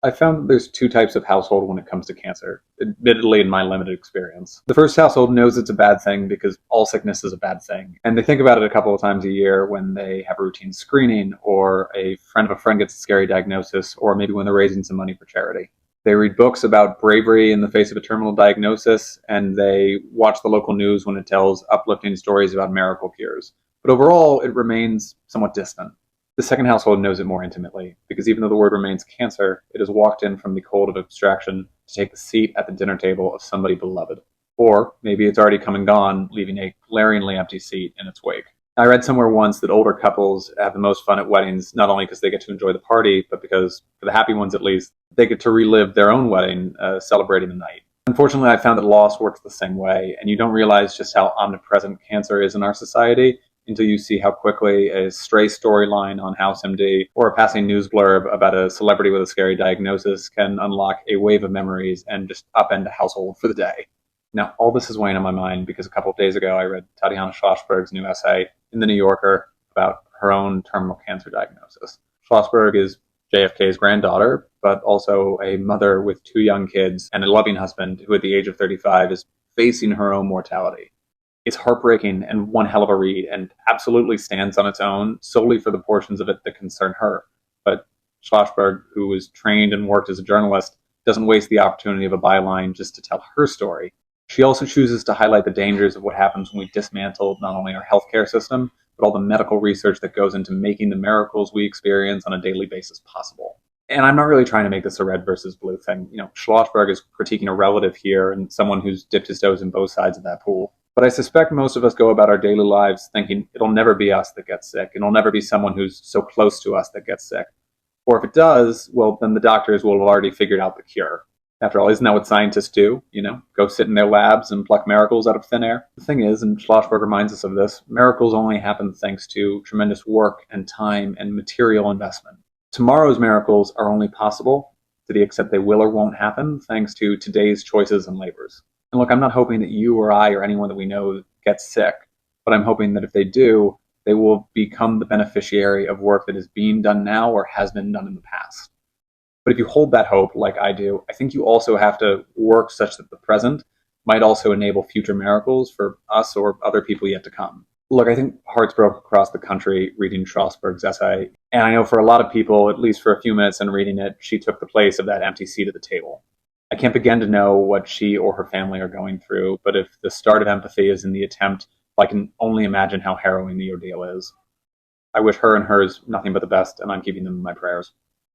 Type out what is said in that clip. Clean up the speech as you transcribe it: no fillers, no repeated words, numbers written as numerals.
I found that there's two types of household when it comes to cancer, admittedly in my limited experience. The first household knows it's a bad thing because all sickness is a bad thing, and they think about it a couple of times a year when they have a routine screening, or a friend of a friend gets a scary diagnosis, or maybe when they're raising some money for charity. They read books about bravery in the face of a terminal diagnosis, and they watch the local news when it tells uplifting stories about miracle cures. But overall, it remains somewhat distant. The second household knows it more intimately, because even though the word remains cancer, it has walked in from the cold of abstraction to take the seat at the dinner table of somebody beloved. Or maybe it's already come and gone, leaving a glaringly empty seat in its wake. I read somewhere once that older couples have the most fun at weddings, not only because they get to enjoy the party, but because, for the happy ones at least, they get to relive their own wedding, celebrating the night. Unfortunately, I found that loss works the same way, and you don't realize just how omnipresent cancer is in our society until you see how quickly a stray storyline on House MD or a passing news blurb about a celebrity with a scary diagnosis can unlock a wave of memories and just upend a household for the day. Now, all this is weighing on my mind because a couple of days ago I read Tatiana Schlossberg's new essay in The New Yorker about her own terminal cancer diagnosis. Schlossberg is JFK's granddaughter, but also a mother with two young kids and a loving husband who at the age of 35 is facing her own mortality. It's heartbreaking and one hell of a read, and absolutely stands on its own solely for the portions of it that concern her. But Schlossberg, who was trained and worked as a journalist, doesn't waste the opportunity of a byline just to tell her story. She also chooses to highlight the dangers of what happens when we dismantle not only our healthcare system, but all the medical research that goes into making the miracles we experience on a daily basis possible. And I'm not really trying to make this a red versus blue thing. Schlossberg is critiquing a relative here and someone who's dipped his toes in both sides of that pool. But I suspect most of us go about our daily lives thinking it'll never be us that gets sick. It'll never be someone who's so close to us that gets sick. Or if it does, well, then the doctors will have already figured out the cure. After all, isn't that what scientists do? Go sit in their labs and pluck miracles out of thin air? The thing is, and Schlossberg reminds us of this, miracles only happen thanks to tremendous work and time and material investment. Tomorrow's miracles are only possible, to the extent they will or won't happen, thanks to today's choices and labors. And look, I'm not hoping that you or I or anyone that we know gets sick, but I'm hoping that if they do, they will become the beneficiary of work that is being done now or has been done in the past. But if you hold that hope, like I do, I think you also have to work such that the present might also enable future miracles for us or other people yet to come. Look, I think hearts broke across the country reading Schlossberg's essay, and I know for a lot of people, at least for a few minutes in reading it, she took the place of that empty seat at the table. I can't begin to know what she or her family are going through, but if the start of empathy is in the attempt, I can only imagine how harrowing the ordeal is. I wish her and hers nothing but the best, and I'm keeping them in my prayers.